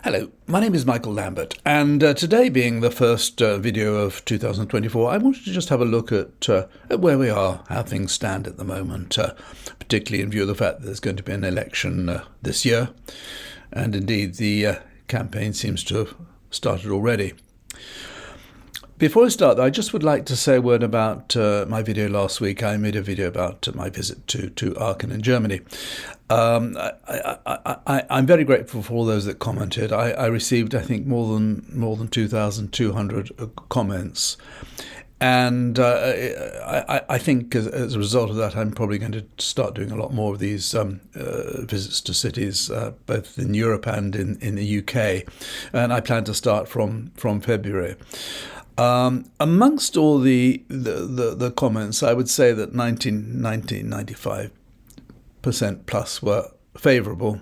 Hello, my name is Michael Lambert, and today being the first video of 2024, I wanted to just have a look at where we are, how things stand at the moment, particularly in view of the fact that there's going to be an election this year, and indeed the campaign seems to have started already. Before I start, I just would like to say a word about my video last week. I made a video about my visit to Aachen in Germany. I'm very grateful for all those that commented. I received, I think, more than 2,200 comments, and I think as a result of that, I'm probably going to start doing a lot more of these visits to cities, both in Europe and in the UK, and I plan to start from February. Amongst all the comments, I would say that 95% plus were favourable,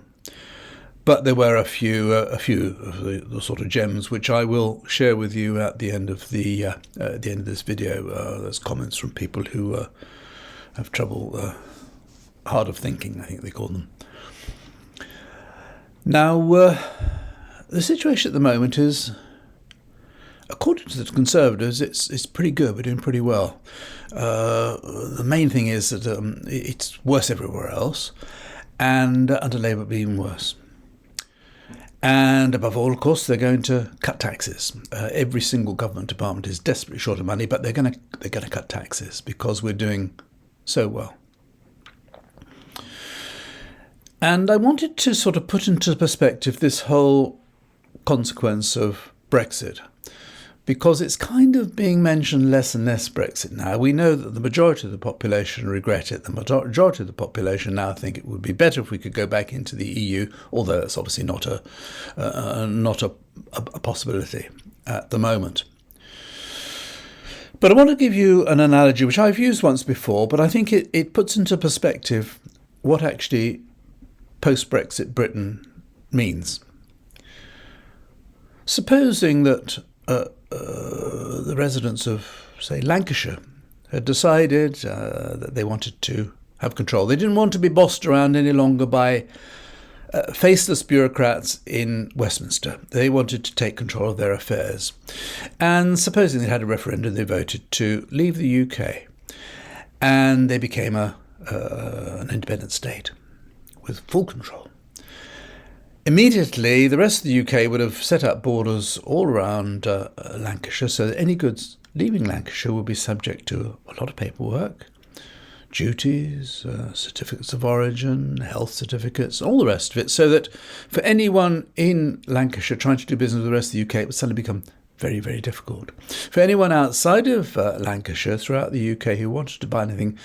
but there were a few of the sort of gems which I will share with you at the end of this video. There's comments from people who have trouble, hard of thinking, I think they call them. Now, the situation at the moment is, according to the Conservatives, it's pretty good. We're doing pretty well. The main thing is that it's worse everywhere else, and under Labour it'll be even worse. And above all, of course, they're going to cut taxes. Every single government department is desperately short of money, but they're going to cut taxes because we're doing so well. And I wanted to sort of put into perspective this whole consequence of Brexit, because it's kind of being mentioned less and less, Brexit now. We know that the majority of the population regret it. The majority of the population now think it would be better if we could go back into the EU, although that's obviously not a possibility at the moment. But I want to give you an analogy which I've used once before, but I think it puts into perspective what actually post-Brexit Britain means. Supposing that the residents of, say, Lancashire had decided that they wanted to have control. They didn't want to be bossed around any longer by faceless bureaucrats in Westminster. They wanted to take control of their affairs. And supposing they had a referendum, they voted to leave the UK. And they became an independent state with full control. Immediately, the rest of the UK would have set up borders all around Lancashire, so that any goods leaving Lancashire would be subject to a lot of paperwork, duties, certificates of origin, health certificates, all the rest of it, so that for anyone in Lancashire trying to do business with the rest of the UK, it would suddenly become very, very difficult. For anyone outside of Lancashire, throughout the UK, who wanted to buy anything,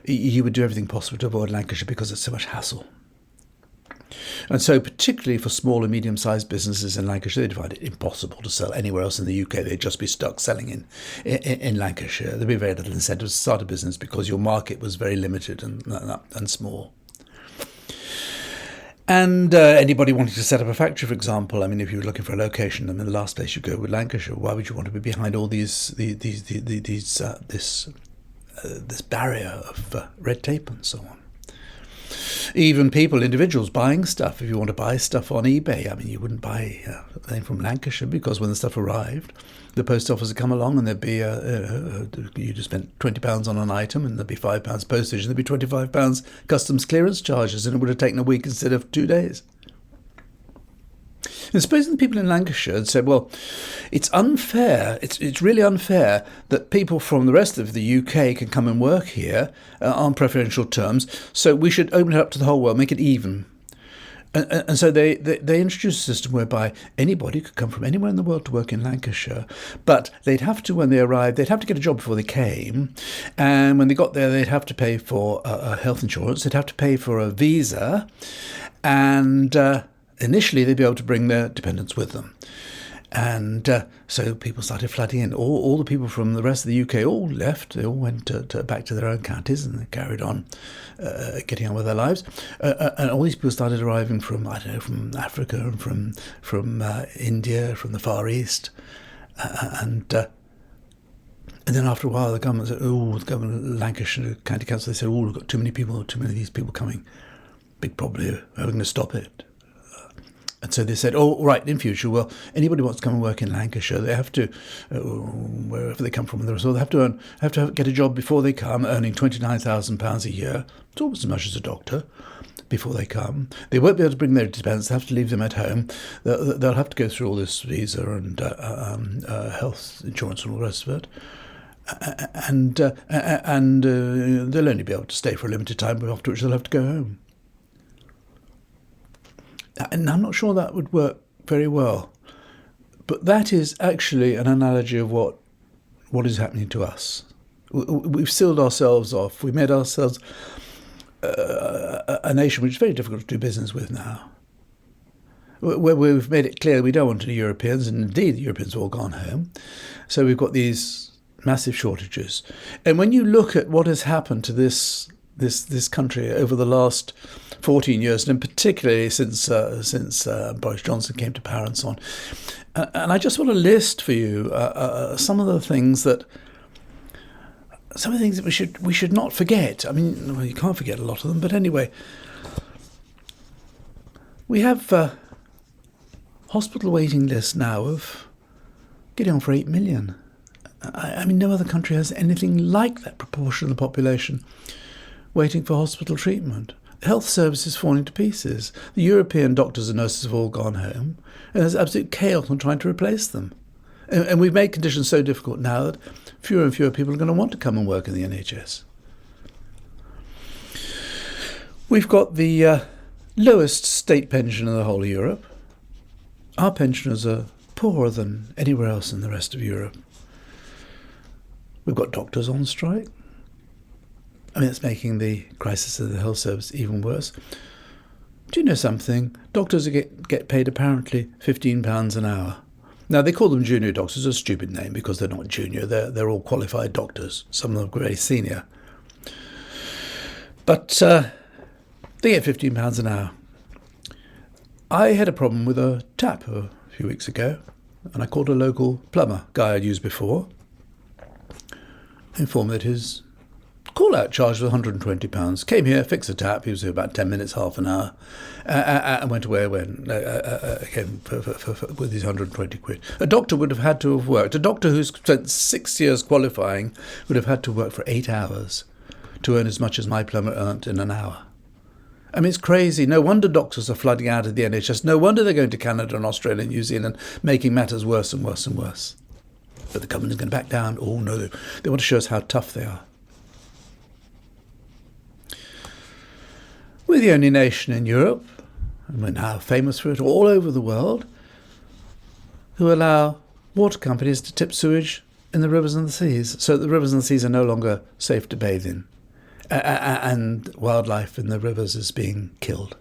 he would do everything possible to avoid Lancashire because it's so much hassle. And so particularly for small and medium-sized businesses in Lancashire, they'd find it impossible to sell anywhere else in the UK. They'd just be stuck selling in Lancashire. There'd be very little incentive to start a business because your market was very limited and small. And anybody wanting to set up a factory, for example, I mean, if you were looking for a location, I mean, the last place you go with Lancashire, why would you want to be behind all this barrier of red tape and so on? Even individuals buying stuff. If you want to buy stuff on eBay, I mean, you wouldn't buy anything from Lancashire because when the stuff arrived, the post office would come along and there'd be you just spent £20 on an item and there'd be £5 postage and there'd be £25 customs clearance charges, and it would have taken a week instead of 2 days. And supposing the people in Lancashire had said, well, it's unfair, it's really unfair that people from the rest of the UK can come and work here on preferential terms, so we should open it up to the whole world, make it even. And so they introduced a system whereby anybody could come from anywhere in the world to work in Lancashire, but they'd have to, when they arrived, they'd have to get a job before they came, and when they got there, they'd have to pay for health insurance, they'd have to pay for a visa, and initially, they'd be able to bring their dependents with them. And so people started flooding in. All the people from the rest of the UK all left. They all went back to their own counties and they carried on getting on with their lives. And all these people started arriving from Africa and from India, from the Far East. And then after a while, the government said, the government of Lancashire County Council, they said, we've got too many of these people coming. Big problem here. How are we going to stop it? And so they said, oh, right, in future, well, anybody who wants to come and work in Lancashire, they have to, wherever they come from, they have to get a job before they come, earning £29,000 a year. It's almost as much as a doctor. Before they come, they won't be able to bring their dependents. They have to leave them at home. They'll have to go through all this visa and health insurance and all the rest of it. And they'll only be able to stay for a limited time, after which they'll have to go home. And I'm not sure that would work very well. But that is actually an analogy of what is happening to us. We've sealed ourselves off. We've made ourselves a nation which is very difficult to do business with now. Where we've made it clear we don't want any Europeans, and indeed the Europeans have all gone home. So we've got these massive shortages. And when you look at what has happened to this country over the last 14 years, and particularly since Boris Johnson came to power and so on, and I just want to list for you some of the things that we should not forget. I mean, well, you can't forget a lot of them, but anyway, we have hospital waiting lists now of getting on for 8 million. I mean, no other country has anything like that proportion of the population waiting for hospital treatment. Health services falling to pieces. The European doctors and nurses have all gone home, and there's absolute chaos on trying to replace them. And we've made conditions so difficult now that fewer and fewer people are going to want to come and work in the NHS. We've got the lowest state pension in the whole of Europe. Our pensioners are poorer than anywhere else in the rest of Europe. We've got doctors on strike. I mean, it's making the crisis of the health service even worse. Do you know something? Doctors get paid apparently £15 an hour. Now, they call them junior doctors, a stupid name because they're not junior. They're all qualified doctors. Some of them are very senior. But they get £15 an hour. I had a problem with a tap a few weeks ago, and I called a local plumber, guy I'd used before, informed that his call-out charge was £120. Came here, fixed the tap. He was here about 10 minutes, half an hour, and went away again with his 120 quid. A doctor would have had to have worked. A doctor who's spent 6 years qualifying would have had to work for 8 hours to earn as much as my plumber earned in an hour. I mean, it's crazy. No wonder doctors are flooding out of the NHS. No wonder they're going to Canada and Australia and New Zealand, making matters worse and worse and worse. But the government is going to back down. Oh, no, they want to show us how tough they are. We're the only nation in Europe, and we're now famous for it all over the world, who allow water companies to tip sewage in the rivers and the seas, so that the rivers and the seas are no longer safe to bathe in, and wildlife in the rivers is being killed.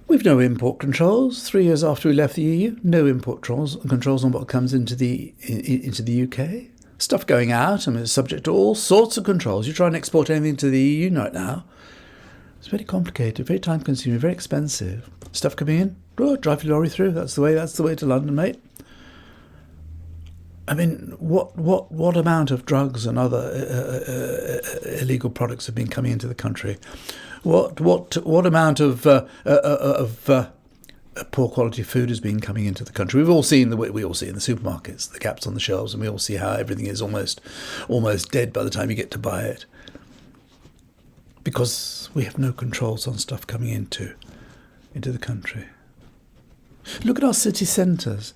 We've no import controls. 3 years after we left the EU, no import controls on what comes into the UK. Stuff going out, I mean, it's subject to all sorts of controls. You try and export anything to the EU right now, it's very complicated, very time-consuming, very expensive. Stuff coming in, drive your lorry through. That's the way to London, mate. I mean, what amount of drugs and other illegal products have been coming into the country? What amount of poor quality food has been coming into the country? We all see in the supermarkets the gaps on the shelves, and we all see how everything is almost dead by the time you get to buy it, because we have no controls on stuff coming into the country. Look at our city centres.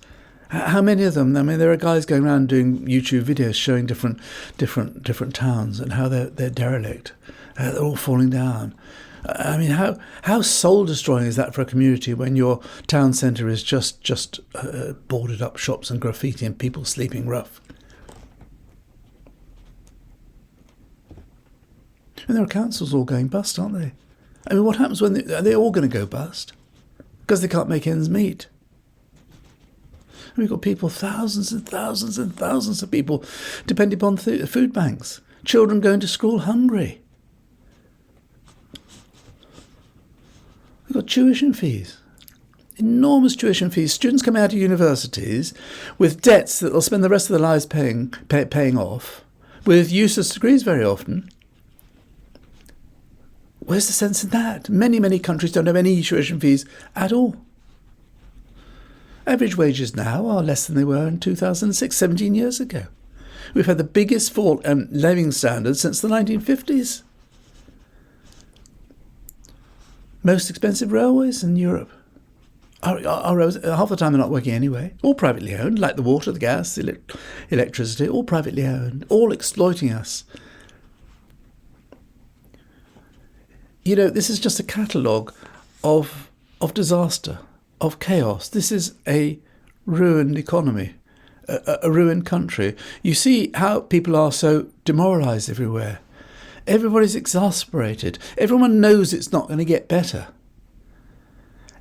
How many of them? I mean, there are guys going around doing YouTube videos showing different towns and how they're derelict. They're all falling down. I mean, how soul-destroying is that for a community when your town centre is just boarded up shops and graffiti and people sleeping rough? And there are councils all going bust, aren't they? I mean, what happens when are they all going to go bust? Because they can't make ends meet. We've got people, thousands and thousands and thousands of people depending upon food banks. Children going to school hungry. We've got tuition fees. Enormous tuition fees. Students coming out of universities with debts that they'll spend the rest of their lives paying off, with useless degrees very often. Where's the sense in that? Many, many countries don't have any tuition fees at all. Average wages now are less than they were in 2006, 17 years ago. We've had the biggest fall in living standards since the 1950s. Most expensive railways in Europe. Our roads, half the time they're not working anyway. All privately owned, like the water, the gas, the electricity, all privately owned, all exploiting us. You know, this is just a catalogue of disaster, of chaos. This is a ruined economy, a ruined country. You see how people are so demoralised everywhere. Everybody's exasperated. Everyone knows it's not going to get better.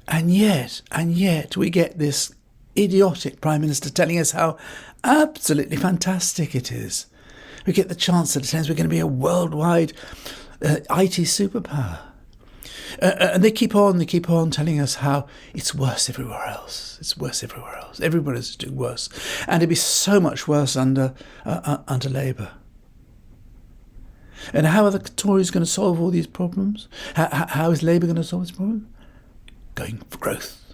And yet we get this idiotic Prime Minister telling us how absolutely fantastic it is. We get the Chancellor telling us we're going to be a worldwide IT superpower. And they keep on telling us how it's worse everywhere else. It's worse everywhere else. Everybody's doing worse. And it'd be so much worse under Labour. And how are the Tories going to solve all these problems? How is Labour going to solve this problem? Going for growth.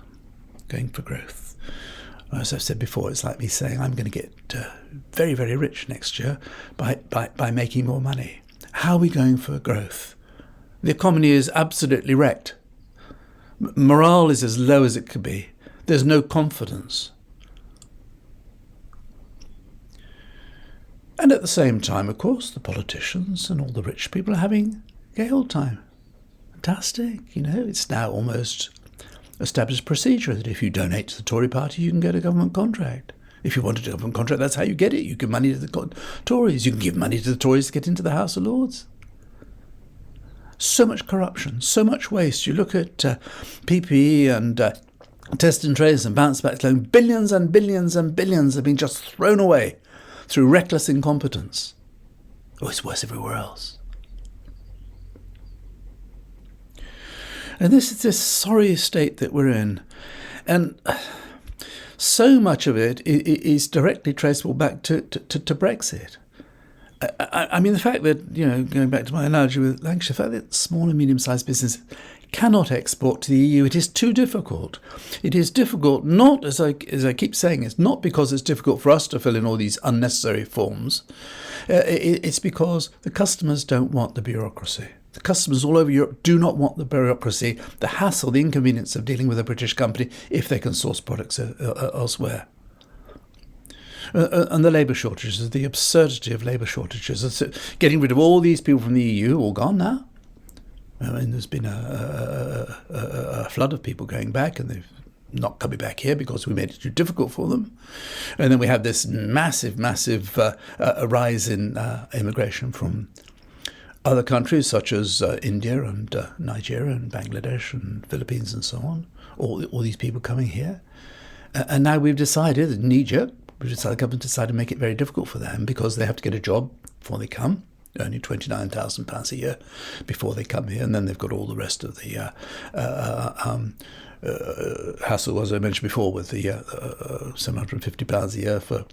Going for growth. As I've said before, it's like me saying I'm going to get very, very rich next year by making more money. How are we going for growth? The economy is absolutely wrecked. Morale is as low as it could be. There's no confidence. And at the same time, of course, the politicians and all the rich people are having a gay old time. Fantastic, you know, it's now almost established procedure that if you donate to the Tory party, you can get a government contract. If you wanted a government contract, that's how you get it. You give money to the Tories. You can give money to the Tories to get into the House of Lords. So much corruption, so much waste. You look at PPE and test and trace and bounce back loan. Billions and billions and billions have been just thrown away through reckless incompetence. Oh, it's worse everywhere else. And this is this sorry state that we're in. And so much of it is directly traceable back to Brexit. I mean, the fact that, you know, going back to my analogy with Lancashire, the fact that small and medium-sized business cannot export to the EU, it is too difficult. It is difficult, not, as I keep saying, it's not because it's difficult for us to fill in all these unnecessary forms. It's because the customers don't want the bureaucracy. The customers all over Europe do not want the bureaucracy, the hassle, the inconvenience of dealing with a British company if they can source products elsewhere. And the labour shortages, the absurdity of labour shortages, getting rid of all these people from the EU, all gone now. I mean, there's been a flood of people going back, and they've not coming back here because we made it too difficult for them. And then we have this massive rise in immigration from other countries such as India and Nigeria and Bangladesh and Philippines and so on. All these people coming here. And now we've decided, in Egypt, the government decided to make it very difficult for them because they have to get a job before they come, earning £29,000 a year before they come here, and then they've got all the rest of the hassle, as I mentioned before, with the £750 a year for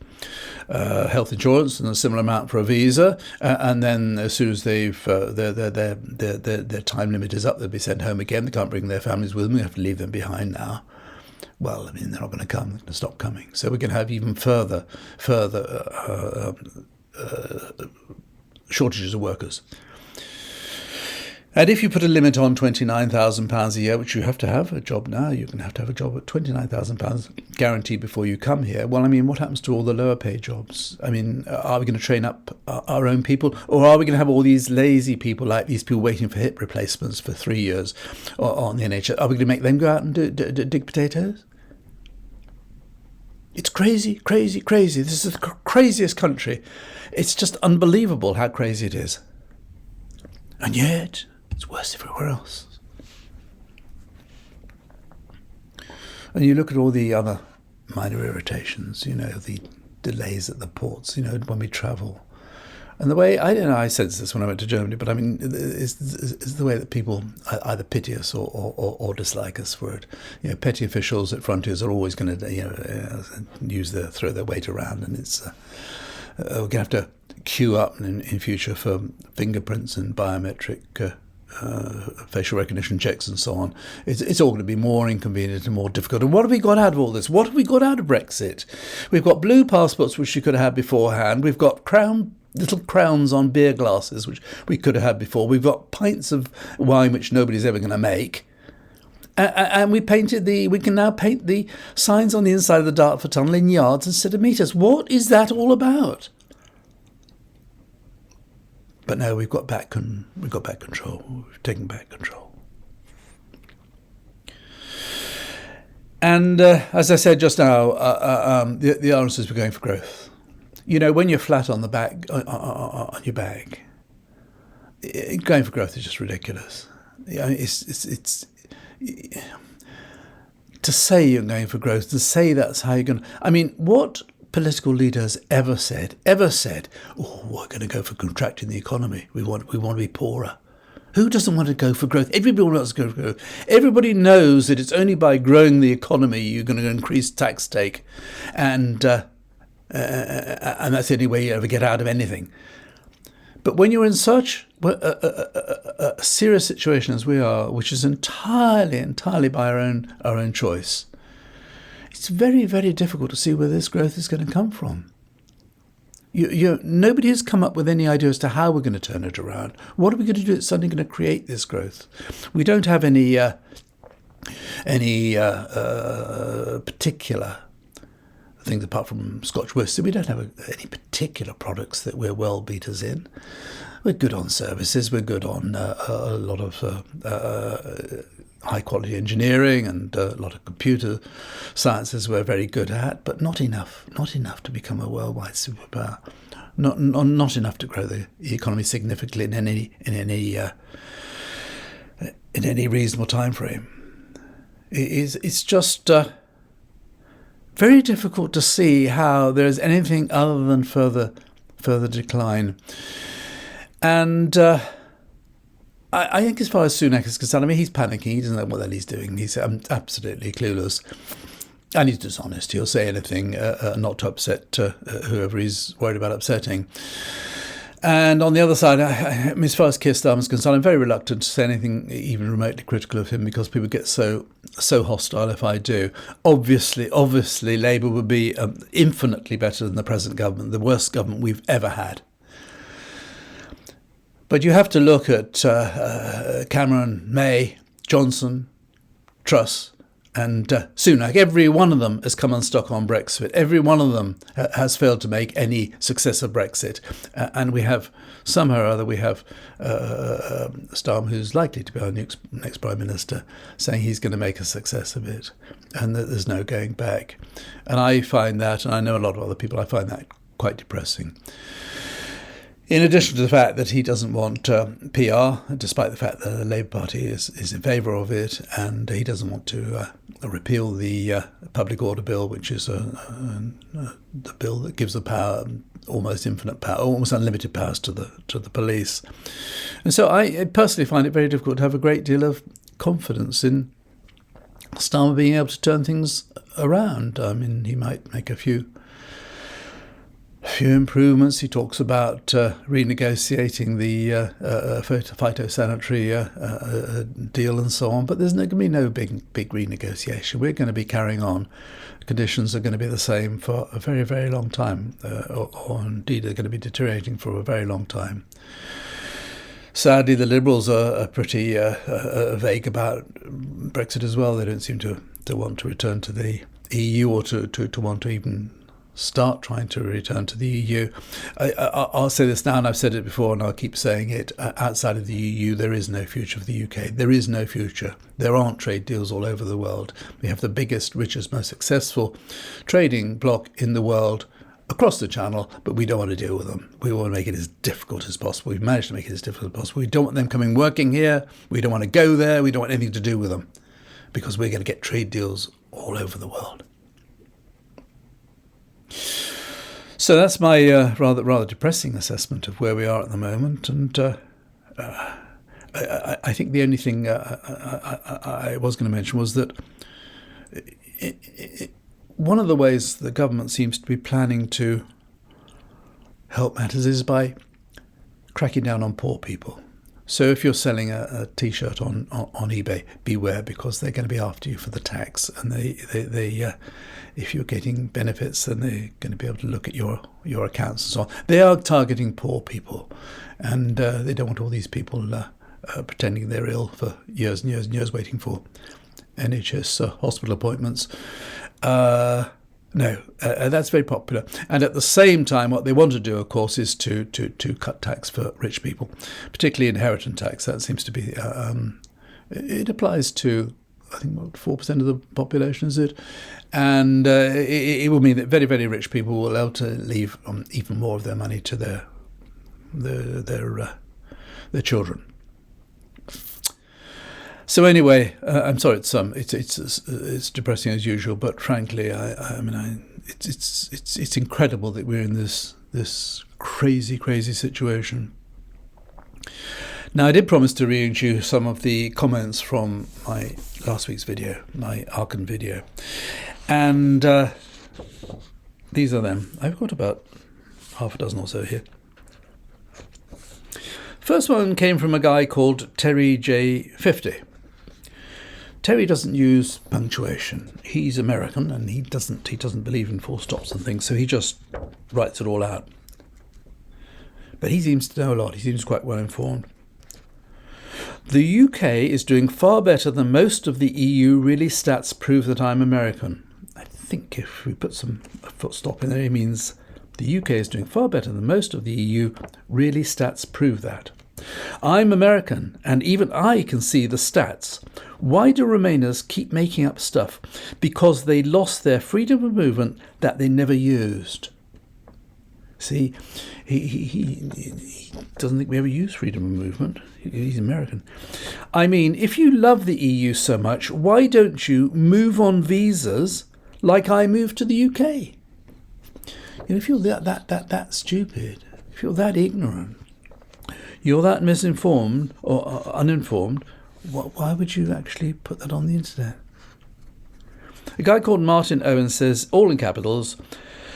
health insurance and a similar amount for a visa, and then as soon as they've their time limit is up, they'll be sent home again. They can't bring their families with them. We have to leave them behind now. Well, I mean, they're not going to come. They're going to stop coming. So we're going to have even further shortages of workers. And if you put a limit on £29,000 a year, which you have to have a job now, you're going to have a job at £29,000 guaranteed before you come here. Well, I mean, what happens to all the lower paid jobs? I mean, are we going to train up our own people, or are we going to have all these lazy people, like these people waiting for hip replacements for 3 years on the NHS? Are we going to make them go out and dig potatoes? It's crazy, crazy, crazy. This is the craziest country. It's just unbelievable how crazy it is. And yet, it's worse everywhere else. And you look at all the other minor irritations, you know, the delays at the ports, you know, when we travel. And the way, I don't know, I sensed this when I went to Germany, but I mean, it's the way that people either pity us or dislike us for it. You know, petty officials at frontiers are always going to, throw their weight around, and it's we're going to have to queue up in future for fingerprints and biometric facial recognition checks and so on. It's all going to be more inconvenient and more difficult. And what have we got out of all this? What have we got out of Brexit? We've got blue passports, which we could have had beforehand. We've got little crowns on beer glasses, which we could have had before. We've got pints of wine, which nobody's ever going to make. And we can now paint the signs on the inside of the Dartford Tunnel in yards instead of metres. What is that all about? But no, we've got back control. We've taken back control. And as I said just now, the answer is we're going for growth. You know, when you're flat on the back, on your back, going for growth is just ridiculous. It's to say you're going for growth, to say that's how you're going to... I mean, what political leader has ever said, oh, we're going to go for contracting the economy. We want to be poorer. Who doesn't want to go for growth? Everybody wants to go for growth. Everybody knows that it's only by growing the economy you're going to increase tax take, and that's the only way you ever get out of anything. But when you're in such a serious situation as we are, which is entirely by our own choice, it's very, very difficult to see where this growth is going to come from. Nobody has come up with any idea as to how we're going to turn it around. What are we going to do that's suddenly going to create this growth? We don't have any particular things apart from Scotch whisky. We don't have any particular products that we're well beaters in. We're good on services. We're good on a lot of high quality engineering and a lot of computer sciences we're very good at, but not enough to become a worldwide superpower. Not enough to grow the economy significantly in any reasonable time frame. It's just very difficult to see how there is anything other than further decline. And I think as far as Sunak is concerned, I mean, he's panicking. He doesn't know what the hell he's doing. He's absolutely clueless. And he's dishonest. He'll say anything not to upset whoever he's worried about upsetting. And on the other side, as far as Keir Starmer is concerned, I'm very reluctant to say anything even remotely critical of him because people get so hostile if I do. Obviously, Labour would be infinitely better than the present government, the worst government we've ever had. But you have to look at Cameron, May, Johnson, Truss and Sunak. Every one of them has come unstuck on Brexit. Every one of them has failed to make any success of Brexit. And we have, somehow or other, we have Starmer, who's likely to be our next Prime Minister, saying he's going to make a success of it and that there's no going back. And I find that, and I know a lot of other people, I find that quite depressing. In addition to the fact that he doesn't want PR, despite the fact that the Labour Party is in favour of it, and he doesn't want to repeal the Public Order Bill, which is the bill that gives the power, almost infinite power, almost unlimited powers to the police. And so I personally find it very difficult to have a great deal of confidence in Starmer being able to turn things around. I mean, he might make a few improvements. He talks about renegotiating the phytosanitary deal and so on, but there's going to be no big renegotiation. We're going to be carrying on. Conditions are going to be the same for a very, very long time, or indeed are going to be deteriorating for a very long time. Sadly, the Liberals are pretty vague about Brexit as well. They don't seem to want to return to the EU or to want to even start trying to return to the EU. I'll say this now, and I've said it before, and I'll keep saying it. Outside of the EU, there is no future for the UK. There is no future. There aren't trade deals all over the world. We have the biggest, richest, most successful trading bloc in the world across the Channel, but we don't want to deal with them. We want to make it as difficult as possible. We've managed to make it as difficult as possible. We don't want them coming working here. We don't want to go there. We don't want anything to do with them because we're going to get trade deals all over the world. So that's my rather depressing assessment of where we are at the moment, and I think the only thing I was going to mention was that one of the ways the government seems to be planning to help matters is by cracking down on poor people. So if you're selling a T-shirt on eBay, beware, because they're going to be after you for the tax, and they if you're getting benefits, then they're going to be able to look at your accounts and so on. They are targeting poor people, and they don't want all these people pretending they're ill for years and years and years, waiting for NHS hospital appointments. No, that's very popular. And at the same time, what they want to do, of course, is to cut tax for rich people, particularly inheritance tax. That seems to be, it applies to, I think, what, 4% of the population, is it? And it will mean that very, very rich people will be able to leave even more of their money to their children. So anyway, I'm sorry, it's depressing as usual, but frankly, it's incredible that we're in this crazy situation. Now, I did promise to read you some of the comments from my last week's video, my Aachen video, and these are them. I've got about half a dozen or so here. First one came from a guy called Terry J50. Terry doesn't use punctuation. He's American, and he doesn't believe in full stops and things, so he just writes it all out. But he seems to know a lot. He seems quite well informed. The UK is doing far better than most of the EU. Really, stats prove that I'm American. I think if we put a full stop in there, it means the UK is doing far better than most of the EU. Really, stats prove that. I'm American, and even I can see the stats. Why do Remainers keep making up stuff? Because they lost their freedom of movement that they never used. See, he doesn't think we ever use freedom of movement. He's American. I mean, if you love the EU so much, why don't you move on visas like I moved to the UK? You know, if you're that stupid, if you're that ignorant, you're that misinformed or uninformed, why would you actually put that on the internet? A guy called Martin Owen says, all in capitals,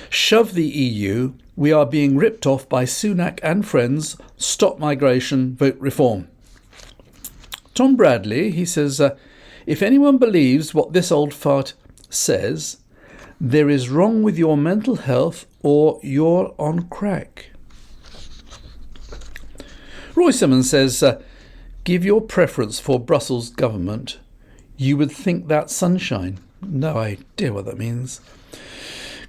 shove the EU, we are being ripped off by Sunak and friends, stop migration, vote reform. Tom Bradley, he says, if anyone believes what this old fart says, there is wrong with your mental health or you're on crack. Roy Simmons says, give your preference for Brussels government. You would think that's sunshine. No idea what that means.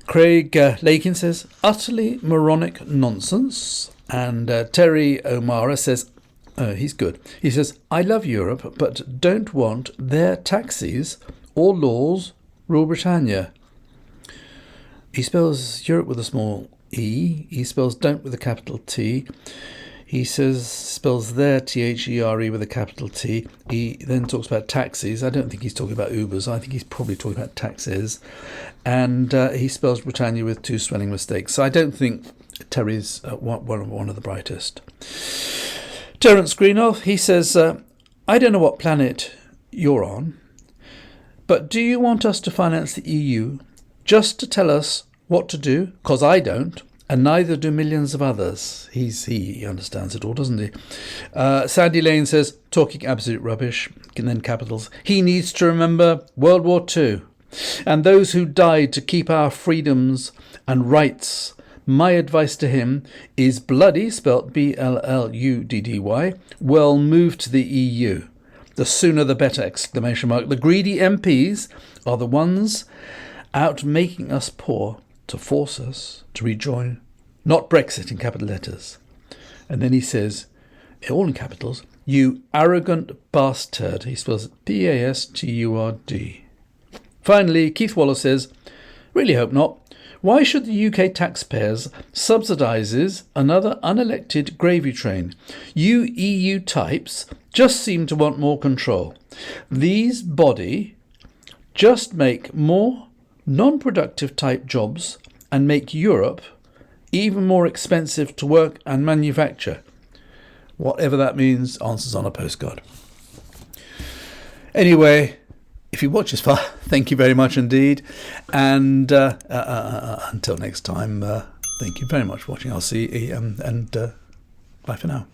Craig Lakin says, utterly moronic nonsense. And Terry O'Mara says, he's good. He says, I love Europe, but don't want their taxes or laws rule Britannia. He spells Europe with a small e. He spells don't with a capital T. He spells their THERE with a capital T. He then talks about taxis. I don't think he's talking about Ubers. I think he's probably talking about taxes. And he spells Britannia with two spelling mistakes. So I don't think Terry's one of the brightest. Terence Greenough, he says, I don't know what planet you're on, but do you want us to finance the EU just to tell us what to do? Because I don't. And neither do millions of others. He understands it all, doesn't he? Sandy Lane says, talking absolute rubbish, and then capitals. He needs to remember World War II and those who died to keep our freedoms and rights. My advice to him is bloody, spelt BLLUDDY, well, move to the EU. The sooner the better, ! The greedy MPs are the ones out making us poor to force us to rejoin, not Brexit in capital letters. And then he says, all in capitals, you arrogant bastard. He spells it BASTURD. Finally, Keith Waller says, really hope not. Why should the UK taxpayers subsidises another unelected gravy train? You EU types just seem to want more control. These body just make more non-productive type jobs and make Europe even more expensive to work and manufacture. Whatever that means, answers on a postcard. Anyway, if you watch this far, thank you very much indeed. And until next time, thank you very much for watching. I'll see you and bye for now.